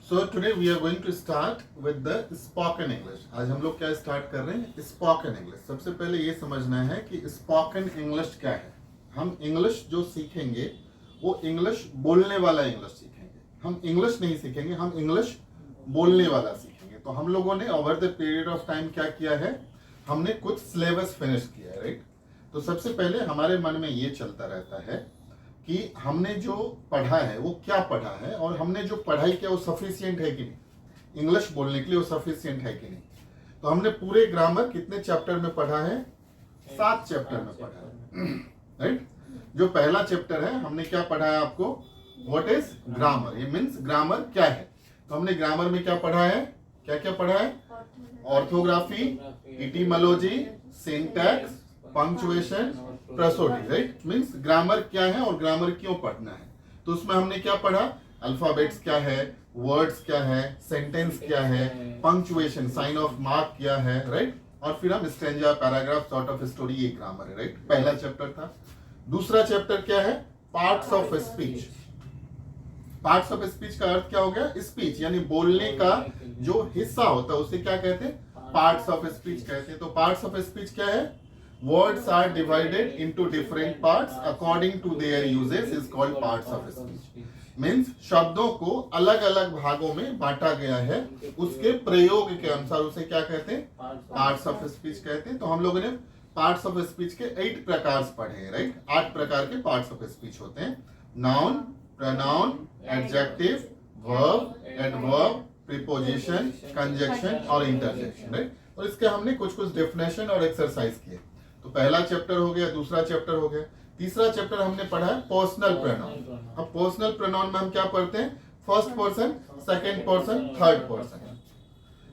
So today we are going to start with the spoken English. आज हम लोग क्या स्टार्ट कर रहे हैं? Spoken English. सबसे पहले ये समझना है कि स्पोकन इंग्लिश क्या है। हम इंग्लिश जो सीखेंगे वो इंग्लिश बोलने वाला इंग्लिश सीखेंगे। हम इंग्लिश नहीं सीखेंगे, हम इंग्लिश बोलने वाला सीखेंगे। तो हम लोगों ने over the period of time क्या किया है, हमने कुछ सिलेबस फिनिश किया है, राइट। तो सबसे पहले हमारे मन में ये चलता रहता है कि हमने जो पढ़ा है वो क्या पढ़ा है और हमने जो पढ़ाई किया वो सफिशिएंट है कि नहीं, इंग्लिश बोलने के लिए वो सफिशिएंट है कि नहीं। तो हमने पूरे ग्रामर कितने चैप्टर में पढ़ा है? 7 चैप्टर में पढ़ा है, राइट। जो पहला चैप्टर है हमने क्या पढ़ा है आपको? What is grammar. ये मीन्स ग्रामर क्या है। तो हमने ग्रामर में क्या पढ़ा है, क्या क्या पढ़ा है? Orthography, etymology, syntax, punctuation, prosody, right. Means grammar क्या है और ग्रामर क्यों पढ़ना है। तो उसमें हमने क्या पढ़ा? अल्फाबेट्स क्या है, वर्ड्स क्या है, सेंटेंस क्या है, पंक्चुएशन, साइन ऑफ मार्क क्या है, राइट। और फिर हम stanza, paragraph, sort of story, ये ग्रामर है, राइट। पहला चैप्टर था। दूसरा चैप्टर क्या है? Parts of speech. Parts of speech का अर्थ क्या हो गया? स्पीच यानी बोलने का जो हिस्सा होता है उसे क्या कहते हैं? पार्ट्स ऑफ स्पीच कहते हैं। तो पार्ट्स ऑफ स्पीच क्या है? Words are divided into different parts according to their uses is called parts of speech. Means शब्दों को अलग अलग भागों में बांटा गया है, उसके प्रयोग के अनुसार उसे क्या कहते हैं? पार्ट्स ऑफ स्पीच कहते हैं। तो हम लोगों ने पार्ट्स ऑफ स्पीच के 8 प्रकार पढ़े हैं, राइट। 8 प्रकार के पार्ट्स ऑफ स्पीच होते हैं। Noun, pronoun, adjective, verb, adverb, preposition, conjunction और इंटरजेक्शन, राइट। और इसके हमने कुछ कुछ डेफिनेशन और एक्सरसाइज किए। तो पहला चैप्टर हो गया, दूसरा चैप्टर हो गया। तीसरा चैप्टर हमने पढ़ा है पर्सनल प्रोनाउन। अब पर्सनल प्रोनाउन में हम क्या पढ़ते हैं? First person, second person, third person.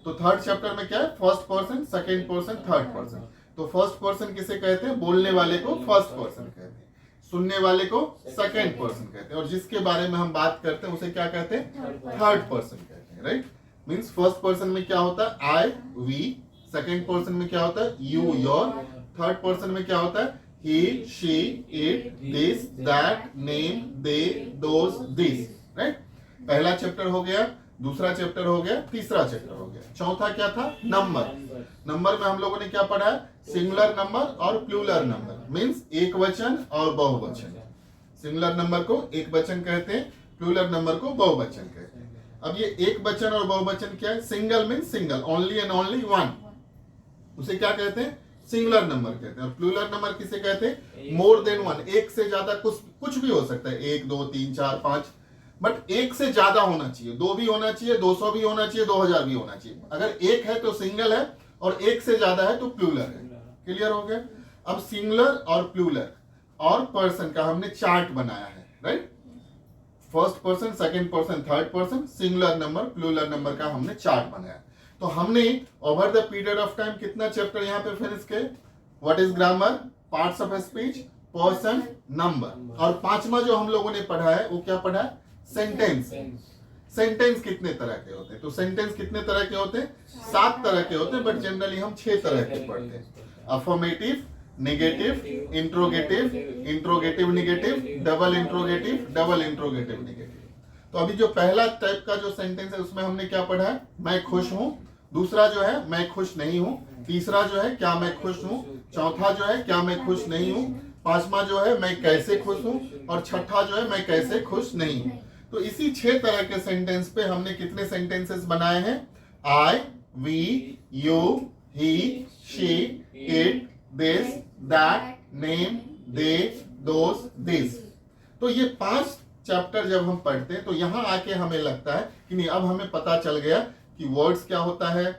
तो थर्ड चैप्टर में क्या है? First person, second person, third person. तो फर्स्ट पर्सन किसे कहते हैं? बोलने वाले को फर्स्ट पर्सन कहते हैं, सुनने वाले को सेकंड पर्सन कहते हैं, और जिसके बारे में हम बात करते हैं उसे क्या कहते हैं? थर्ड पर्सन कहते हैं, राइट। मीन्स फर्स्ट पर्सन में क्या होता है? आई, वी। सेकंड पर्सन में क्या होता है? You, your. थर्ड पर्सन में क्या होता है? he, she, it, this, that, name, they, those, these, right. पहला चैप्टर हो गया, दूसरा चैप्टर हो गया, तीसरा चैप्टर हो गया। चौथा क्या था? नंबर। नंबर में हम लोगों ने क्या पढ़ा है? सिंगुलर नंबर और प्लूरल नंबर। मीन्स एक वचन और बहुवचन। सिंगुलर नंबर को एक वचन कहते हैं, प्लूरल नंबर को बहुवचन कहते हैं। अब ये एक वचन और बहुवचन क्या है? Single means single, only and only one, उसे क्या कहते हैं? सिंगुलर नंबर कहते हैं। और प्लूरल नंबर किसे कहते हैं? मोर देन वन, एक से ज्यादा कुछ भी हो सकता है, 1, 2, 3, 4, 5, बट एक से ज्यादा होना चाहिए। 2 भी होना चाहिए, 200 भी होना चाहिए, 2000 भी होना चाहिए। अगर एक है तो सिंगल है और एक से ज्यादा है तो प्लूरल है। क्लियर हो गया? अब सिंगुलर और प्लूरल और पर्सन का हमने चार्ट बनाया है, right. First person, second person, third person, singular number, plural number का हमने चार्ट बनाया। तो हमने over the period of time कितना चैप्टर यहाँ पे फिनिश किए? What is grammar, parts of speech, person, number. और पांचवा जो हम लोगों ने पढ़ा है वो क्या पढ़ा है? सेंटेंस। सेंटेंस कितने तरह के होते हैं? तो सेंटेंस कितने तरह के होते हैं? 7 तरह के होते हैं, बट जनरली हम 6 तरह के पढ़ते हैं। Affirmative, negative, interrogative, interrogative negative, double interrogative, double interrogative negative. तो अभी जो पहला टाइप का जो सेंटेंस है उसमें हमने क्या पढ़ा है? मैं खुश हूं। दूसरा जो है मैं खुश नहीं हूं। तीसरा जो है क्या मैं खुश हूं। चौथा जो है क्या मैं खुश नहीं हूं। पांचवा जो है मैं कैसे खुश हूं। और छठा जो है मैं कैसे खुश नहीं हूं। तो इसी 6 तरह के सेंटेंस पे हमने कितने सेंटेंसेस बनाए हैं? I, we, you, he, she, it, this, that, name, they, those, this. तो ये 5 चैप्टर जब हम पढ़ते हैं तो यहां आके हमें लगता है कि नहीं, अब हमें पता चल गया कि वर्ड्स क्या होता है,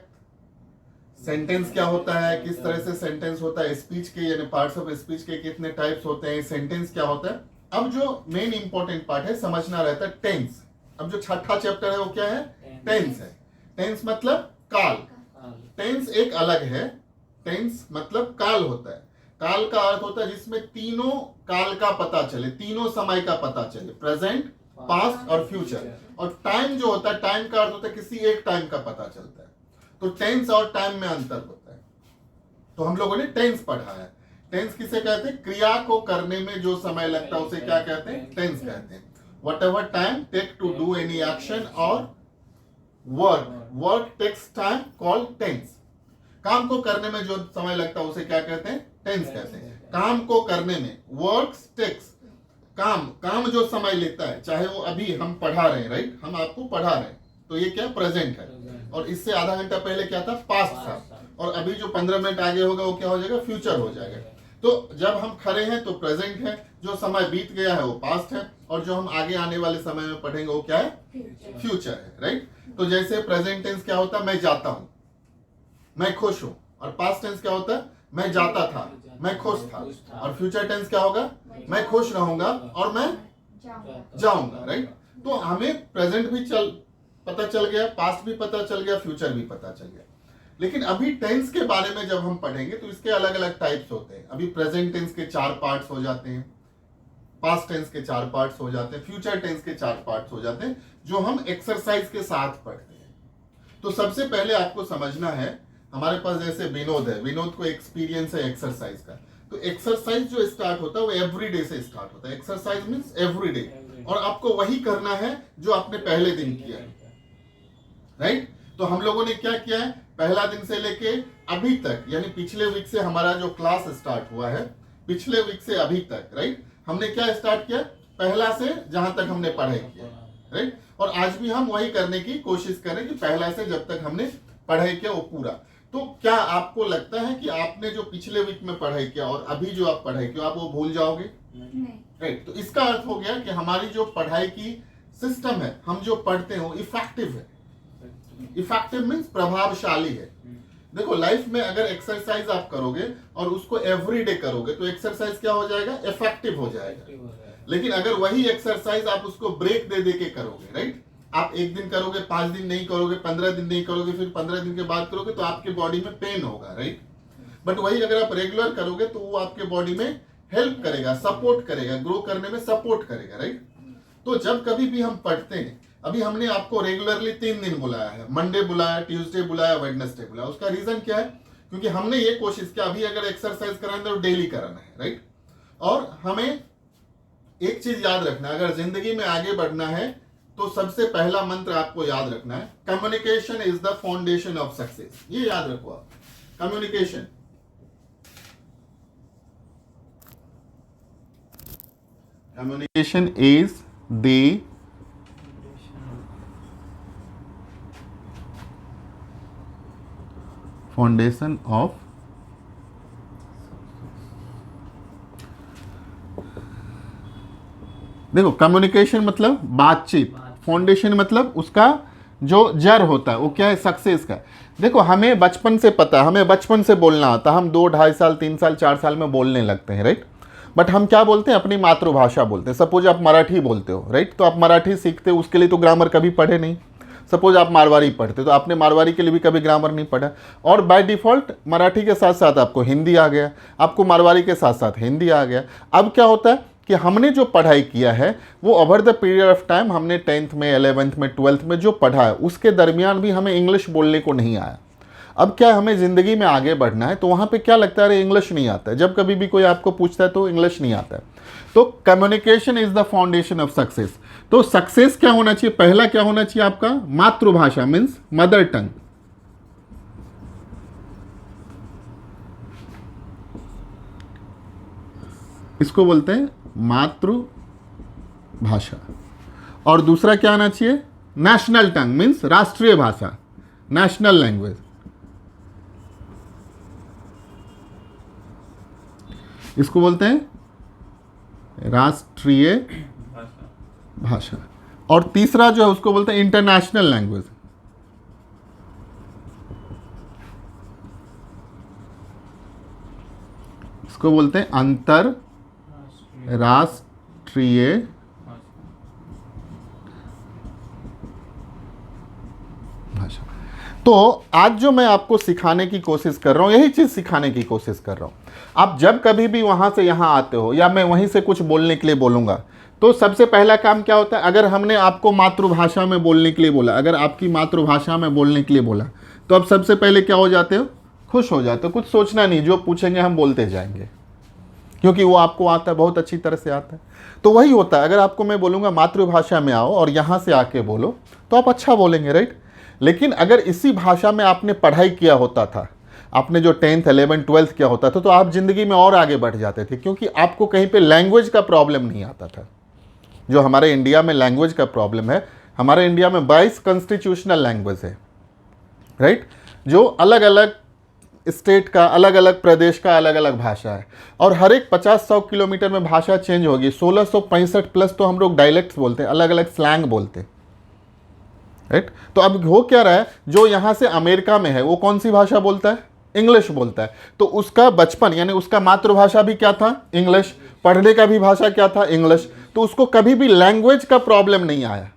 सेंटेंस क्या होता है, किस तरह से सेंटेंस होता है, स्पीच के यानी पार्ट्स ऑफ स्पीच के कितने टाइप्स होते हैं, सेंटेंस क्या होता है। अब जो मेन इंपॉर्टेंट पार्ट है समझना रहता है टेंस। अब जो छठा चैप्टर है वो क्या है? टेंस है। टेंस मतलब काल। टेंस एक अलग है। टेंस मतलब काल होता है। काल का अर्थ होता है जिसमें तीनों काल का पता चले, तीनों समय का पता चले, प्रेजेंट, पास्ट और फ्यूचर। और टाइम जो होता है, टाइम का अर्थ होता है किसी एक टाइम का पता चलता है। तो टेंस और टाइम में अंतर होता है। तो हम लोगों ने टेंस पढ़ा है। टेंस किसे कहते हैं? क्रिया को करने में जो समय लगता है उसे क्या कहते हैं? टेंस कहते हैं। Whatever time take to do any action और work takes time called tense. काम को करने में जो समय लगता है उसे क्या कहते हैं? टेंस कहते हैं। काम को करने में वर्क टेक्स, काम जो समय लेता है, चाहे वो अभी हम पढ़ा रहे हैं, राइट, हम आपको पढ़ा रहे हैं, तो ये क्या प्रेजेंट है, और इससे आधा घंटा पहले क्या था? पास्ट था, और अभी जो 15 मिनट आगे होगा वो क्या हो जाएगा? फ्यूचर हो जाएगा। तो जब हम खड़े हैं तो प्रेजेंट है, जो समय बीत गया है वो पास्ट है, और जो हम आगे आने वाले समय में पढ़ेंगे वो क्या है? फ्यूचर है, राइट। तो जैसे प्रेजेंट टेंस क्या होता है? मैं जाता हूं, मैं खुश हूं, और पास्ट टेंस क्या होता है? मैं जाता था, मैं खुश था, और फ्यूचर टेंस क्या होगा? मैं खुश रहूंगा और मैं जाऊंगा, राइट। तो हमें प्रेजेंट भी पता चल गया, पास्ट भी पता चल गया, फ्यूचर भी पता चल गया। लेकिन अभी टेंस के बारे में जब हम पढ़ेंगे तो इसके अलग अलग टाइप्स होते हैं। अभी प्रेजेंट टेंस के 4 पार्ट्स हो जाते हैं, पास्ट टेंस के 4 पार्ट्स हो जाते हैं, फ्यूचर टेंस के 4 पार्ट्स हो जाते हैं, जो हम एक्सरसाइज के साथ पढ़ते हैं। तो सबसे पहले आपको समझना है, हमारे पास जैसे विनोद है, विनोद को एक्सपीरियंस है एक्सरसाइज का, तो एक्सरसाइज जो स्टार्ट होता है वो एवरीडे से स्टार्ट होता है। एक्सरसाइज मींस एवरीडे, और आपको वही करना है जो आपने पहले दिन किया है, राइट। तो हम लोगों ने क्या किया है? पहला दिन से लेके अभी तक, यानी पिछले वीक से हमारा जो क्लास स्टार्ट हुआ है, पिछले वीक से अभी तक, राइट, हमने क्या स्टार्ट किया? पहला से जहां तक हमने पढ़ाई किया, राइट। और आज भी हम वही करने की कोशिश करें कि पहला से जब तक हमने पढ़ाई किया वो पूरा। तो क्या आपको लगता है कि आपने जो पिछले वीक में पढ़ाई किया और अभी जो आप पढ़ाई किया आप वो भूल जाओगे? नहीं, राइट। तो इसका अर्थ हो गया कि हमारी जो पढ़ाई की सिस्टम है, हम जो पढ़ते हैं वो इफेक्टिव है। इफेक्टिव मीन्स प्रभावशाली है। देखो, लाइफ में अगर एक्सरसाइज आप करोगे और उसको एवरीडे करोगे तो एक्सरसाइज क्या हो जाएगा? इफेक्टिव हो जाएगा। लेकिन अगर वही एक्सरसाइज आप उसको ब्रेक दे के करोगे, राइट, आप एक दिन करोगे, 5 दिन नहीं करोगे, 15 दिन नहीं करोगे, फिर 15 दिन के बाद करोगे, तो आपके बॉडी में पेन होगा, राइट। बट वही अगर आप रेगुलर करोगे तो वो आपके बॉडी में हेल्प करेगा, सपोर्ट करेगा, ग्रो करने में सपोर्ट करेगा, राइट। तो जब कभी भी हम पढ़ते हैं, अभी हमने आपको रेगुलरली 3 दिन बुलाया है, मंडे बुलाया, ट्यूसडे बुलाया, वेडनेसडे बुलाया। उसका रीजन क्या है? क्योंकि हमने ये कोशिश किया अभी अगर एक्सरसाइज कराना है तो डेली कराना है, राइट। और हमें एक चीज याद रखना है, अगर जिंदगी में आगे बढ़ना है तो सबसे पहला मंत्र आपको याद रखना है, communication is the foundation of success. ये याद रखो आप, communication. Communication is the foundation of देखो, कम्युनिकेशन मतलब बातचीत, फाउंडेशन मतलब उसका जो जड़ होता है वो क्या है? सक्सेस का। देखो, हमें बचपन से पता है, हमें बचपन से बोलना आता, हम 2, 2.5 साल, 3 साल, 4 साल में बोलने लगते हैं, राइट। बट हम क्या बोलते हैं? अपनी मातृभाषा बोलते हैं। सपोज आप मराठी बोलते हो, राइट, तो आप मराठी सीखते हो, उसके लिए तो ग्रामर कभी पढ़े नहीं। सपोज आप मारवाड़ी पढ़ते तो आपने मारवाड़ी के लिए भी कभी ग्रामर नहीं पढ़ा, और बाय डिफॉल्ट मराठी के साथ साथ आपको हिंदी आ गया, आपको मारवाड़ी के साथ साथ हिंदी आ गया। अब क्या होता है कि हमने जो पढ़ाई किया है वो over the period of time, हमने 10th में, 11th में, 12th में जो पढ़ा है उसके दरमियान भी हमें इंग्लिश बोलने को नहीं आया। अब क्या, हमें ज़िंदगी में आगे बढ़ना है तो वहाँ पे क्या लगता है? अरे इंग्लिश नहीं आता है। जब कभी भी कोई आपको पूछता है तो इंग्लिश नहीं आता है। तो communication is the foundation of success. तो सक्सेस क्या होना चाहिए? पहला क्या होना चाहिए आपका? मातृभाषा मीन्स मदर टंग। इसको बोलते हैं मातृभाषा। और दूसरा क्या आना चाहिए? नेशनल टंग मीन्स राष्ट्रीय भाषा, नेशनल लैंग्वेज। इसको बोलते हैं राष्ट्रीय भाषा। और तीसरा जो है उसको बोलते हैं इंटरनेशनल लैंग्वेज। इसको बोलते हैं अंतरराष्ट्रीय भाषा। तो आज जो मैं आपको सिखाने की कोशिश कर रहा हूँ, यही चीज़ सिखाने की कोशिश कर रहा हूँ। आप जब कभी भी वहाँ से यहाँ आते हो या मैं वहीं से कुछ बोलने के लिए बोलूँगा तो सबसे पहला काम क्या होता है? अगर हमने आपको मातृभाषा में बोलने के लिए बोला, अगर आपकी मातृभाषा में बोलने के लिए बोला, तो अब सबसे पहले क्या हो जाते हो? खुश हो जाते हो। कुछ सोचना नहीं, जो पूछेंगे हम बोलते जाएंगे, क्योंकि वो आपको आता है, बहुत अच्छी तरह से आता है। तो वही होता है, अगर आपको मैं बोलूँगा मातृभाषा में आओ और यहाँ से आके बोलो तो आप अच्छा बोलेंगे, राइट। लेकिन अगर इसी भाषा में आपने पढ़ाई किया होता था, आपने जो 10th 11th 12th किया होता था, तो आप ज़िंदगी में और आगे बढ़ जाते थे, क्योंकि आपको कहीं पे लैंग्वेज का प्रॉब्लम नहीं आता था। जो हमारे इंडिया में लैंग्वेज का प्रॉब्लम है, हमारे इंडिया में 22 कॉन्स्टिट्यूशनल लैंग्वेज है, राइट, जो अलग अलग स्टेट का, अलग अलग प्रदेश का अलग अलग भाषा है, और हर एक 50-100 किलोमीटर में भाषा चेंज होगी। 1665 प्लस तो हम लोग डायलेक्ट्स बोलते हैं, अलग अलग स्लैंग बोलते हैं, राइट। तो अब हो क्या रहा है, जो यहाँ से अमेरिका में है वो कौन सी भाषा बोलता है? इंग्लिश बोलता है। तो उसका बचपन यानी उसका मातृभाषा भी क्या था? इंग्लिश। पढ़ने का भी भाषा क्या था? इंग्लिश। तो उसको कभी भी लैंग्वेज का प्रॉब्लम नहीं आया।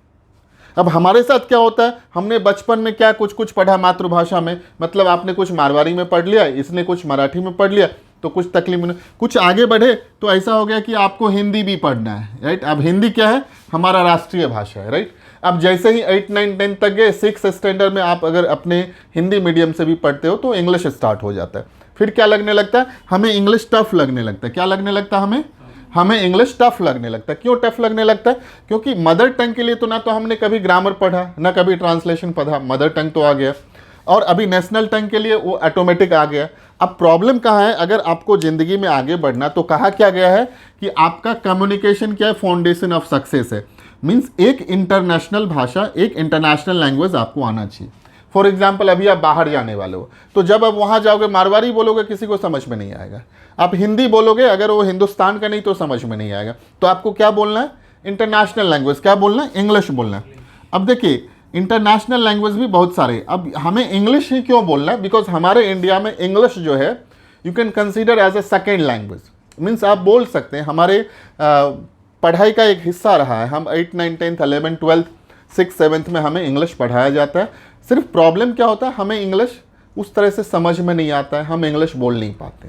अब हमारे साथ क्या होता है, हमने बचपन में क्या कुछ कुछ पढ़ा मातृभाषा में, मतलब आपने कुछ मारवाड़ी में पढ़ लिया, इसने कुछ मराठी में पढ़ लिया, तो कुछ तकलीफ नहीं। कुछ आगे बढ़े तो ऐसा हो गया कि आपको हिंदी भी पढ़ना है, राइट। अब हिंदी क्या है? हमारा राष्ट्रीय भाषा है, राइट। अब जैसे ही 8, 9, 10 तक गए, 6 स्टैंडर्ड में आप अगर अपने हिंदी मीडियम से भी पढ़ते हो तो इंग्लिश स्टार्ट हो जाता है। फिर क्या लगने लगता है? हमें इंग्लिश टफ लगने लगता है। क्या लगने लगता है? हमें इंग्लिश टफ लगने लगता है। क्यों टफ लगने लगता है? क्योंकि मदर टंग के लिए तो ना तो हमने कभी ग्रामर पढ़ा, ना कभी ट्रांसलेशन पढ़ा, मदर टंग तो आ गया, और अभी नेशनल टंग के लिए वो ऑटोमेटिक आ गया। अब प्रॉब्लम कहाँ है? अगर आपको ज़िंदगी में आगे बढ़ना, तो कहा क्या गया है कि आपका कम्युनिकेशन क्या है? फाउंडेशन ऑफ सक्सेस है। मीन्स एक इंटरनेशनल भाषा, एक इंटरनेशनल लैंग्वेज आपको आना चाहिए। फॉर एग्जाम्पल, अभी आप बाहर जाने वाले हो, तो जब आप वहाँ जाओगे, मारवाड़ी बोलोगे, किसी को समझ में नहीं आएगा। आप हिंदी बोलोगे, अगर वो हिंदुस्तान का नहीं तो समझ में नहीं आएगा। तो आपको क्या बोलना है? International language. क्या बोलना है? इंग्लिश बोलना है। अब देखिए, इंटरनेशनल लैंग्वेज भी बहुत सारे। अब हमें इंग्लिश ही क्यों बोलना है? बिकॉज हमारे इंडिया में इंग्लिश जो है, you can consider as a second language. Means आप बोल सकते हैं, हमारे पढ़ाई का एक हिस्सा रहा है। हम 8, 9, 10, 11, 12, 6, 7 में हमें इंग्लिश पढ़ाया जाता है। सिर्फ प्रॉब्लम क्या होता है, हमें इंग्लिश उस तरह से समझ में नहीं आता है, हम इंग्लिश बोल नहीं पाते।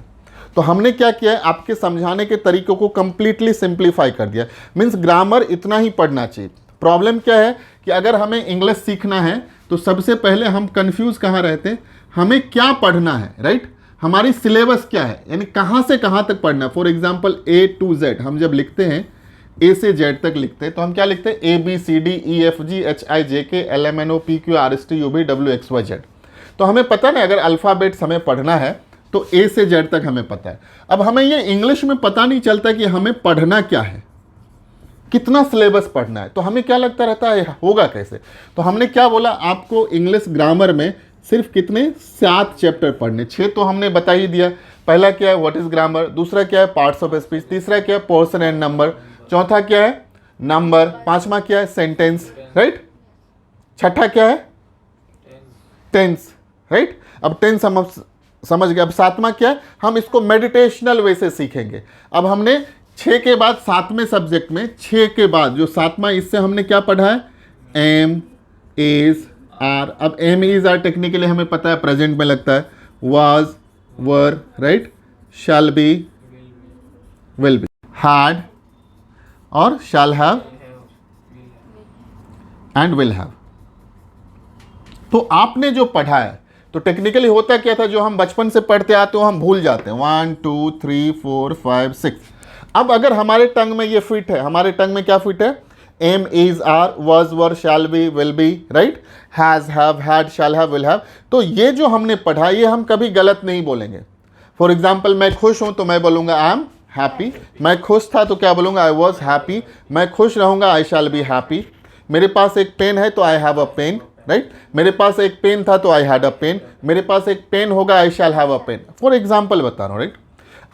तो हमने क्या किया है, आपके समझाने के तरीकों को कंप्लीटली सिंप्लीफाई कर दिया। मीन्स ग्रामर इतना ही पढ़ना चाहिए। प्रॉब्लम क्या है कि अगर हमें इंग्लिश सीखना है तो सबसे पहले हम कंफ्यूज कहाँ रहते हैं, हमें क्या पढ़ना है, राइट। हमारी सिलेबस क्या है, यानी कहाँ से कहाँ तक पढ़ना है। For example A to Z, हम जब लिखते हैं A से Z तक लिखते हैं, तो हम क्या लिखते हैं? ABCDEFGHIJKLMNOPQRSTUVWXYZ। तो हमें पता नहीं, अगर अल्फ़ाबेट्स हमें पढ़ना है तो A से Z तक हमें पता है। अब हमें ये इंग्लिश में पता नहीं चलता कि हमें पढ़ना क्या है, कितना सिलेबस पढ़ना है। तो हमें क्या लगता रहता है, होगा कैसे? तो हमने क्या बोला, आपको इंग्लिश ग्रामर में सिर्फ कितने? 7 चैप्टर पढ़ने। 6 तो हमने बता ही दिया। पहला क्या है? What is grammar. दूसरा क्या है? Parts of speech. तीसरा क्या है? Portion and number. चौथा क्या है? नंबर। पांचवा क्या है? Sentence, right. छठा क्या है? Tense, right. अब टेंस हम समझ गए। अब सातवां क्या है? हम इसको मेडिटेशनल वे से सीखेंगे। अब हमने 6 के बाद 7वें सब्जेक्ट में, 6 के बाद जो 7वां, इससे हमने क्या पढ़ा है? Am, is, are. अब एम, इज, आर टेक्निकली हमें पता है प्रेजेंट में लगता है। Was, were, right. Shall be, will be. Had और shall have and will have. तो आपने जो पढ़ा है, तो टेक्निकली होता क्या था, जो हम बचपन से पढ़ते आते हो हम भूल जाते हैं। 1, 2, 3, 4, 5, 6। अब अगर हमारे टंग में ये फिट है, हमारे टंग में क्या फिट है? Am, is, are, was, were, shall be, will be, right. Has, have, had, shall have, will have. तो ये जो हमने पढ़ा, ये हम कभी गलत नहीं बोलेंगे। फॉर एग्जाम्पल, मैं खुश हूं तो मैं बोलूंगा आई एम हैप्पी। मैं खुश था तो क्या बोलूंगा? I was happy. मैं खुश रहूंगा, आई शैल बी हैप्पी। मेरे पास एक पेन है तो I have a pen, right. मेरे पास एक पेन था तो आई हैड अ पेन। मेरे पास एक पेन होगा, I shall have a pen. For example बता रहा हूँ, राइट।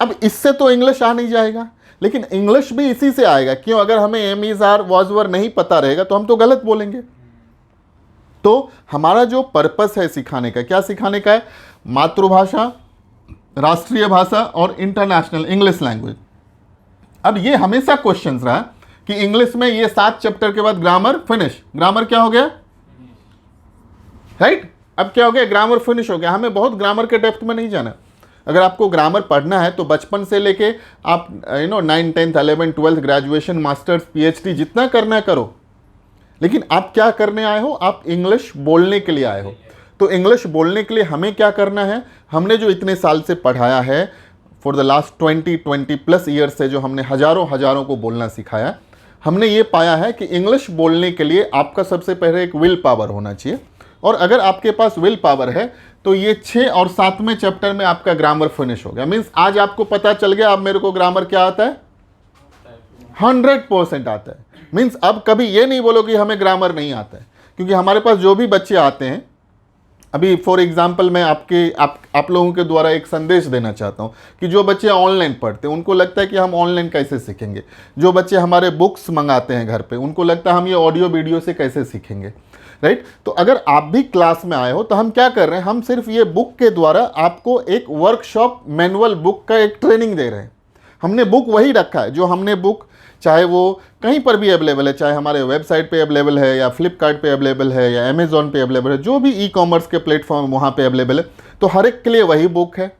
अब इससे तो इंग्लिश आ नहीं जाएगा, लेकिन इंग्लिश भी इसी से आएगा। क्यों? अगर हमें एम, इज, आर, वाज, वर नहीं पता रहेगा तो हम तो गलत बोलेंगे। तो हमारा जो पर्पस है सिखाने का, क्या सिखाने का है? मातृभाषा, राष्ट्रीय भाषा और इंटरनेशनल इंग्लिश लैंग्वेज। अब ये हमेशा क्वेश्चन रहा कि इंग्लिश में ये 7 चैप्टर के बाद ग्रामर फिनिश। ग्रामर क्या हो गया, राइट। अब क्या हो गया? ग्रामर फिनिश हो गया। हमें बहुत ग्रामर के डेप्थ में नहीं जाना। अगर आपको ग्रामर पढ़ना है तो बचपन से लेके आप 9, 10, 11, 12 ग्रेजुएशन, मास्टर्स, PhD जितना करना है करो। लेकिन आप क्या करने आए हो? आप इंग्लिश बोलने के लिए आए हो। तो इंग्लिश बोलने के लिए हमें क्या करना है? हमने जो इतने साल से पढ़ाया है, for the last 20 plus years से जो हमने हजारों को बोलना सिखाया, हमने ये पाया है कि इंग्लिश बोलने के लिए आपका सबसे पहले एक विल पावर होना चाहिए। और अगर आपके पास विल पावर है तो ये 6 और 7वें चैप्टर में आपका ग्रामर फिनिश हो गया। मीन्स आज आपको पता चल गया अब मेरे को ग्रामर क्या आता है, 100% आता है। मीन्स अब कभी ये नहीं बोलो कि हमें ग्रामर नहीं आता है, क्योंकि हमारे पास जो भी बच्चे आते हैं, अभी फॉर एग्जांपल मैं आप लोगों के द्वारा एक संदेश देना चाहता हूँ कि जो बच्चे ऑनलाइन पढ़ते हैं उनको लगता है कि हम ऑनलाइन कैसे सीखेंगे, जो बच्चे हमारे बुक्स मंगाते हैं घर पे उनको लगता है हम ये ऑडियो वीडियो से कैसे सीखेंगे, राइट। तो अगर आप भी क्लास में आए हो तो हम क्या कर रहे हैं, हम सिर्फ ये बुक के द्वारा आपको एक वर्कशॉप मैनुअल बुक का एक ट्रेनिंग दे रहे हैं। हमने बुक वही रखा है जो हमने बुक, चाहे वो कहीं पर भी अवेलेबल है, चाहे हमारे वेबसाइट पे अवेलेबल है या फ्लिपकार्ट पे अवेलेबल है या अमेजोन पे अवेलेबल है, जो भी ई कॉमर्स के प्लेटफॉर्म वहाँ पे अवेलेबल है, तो हर एक के लिए वही बुक है।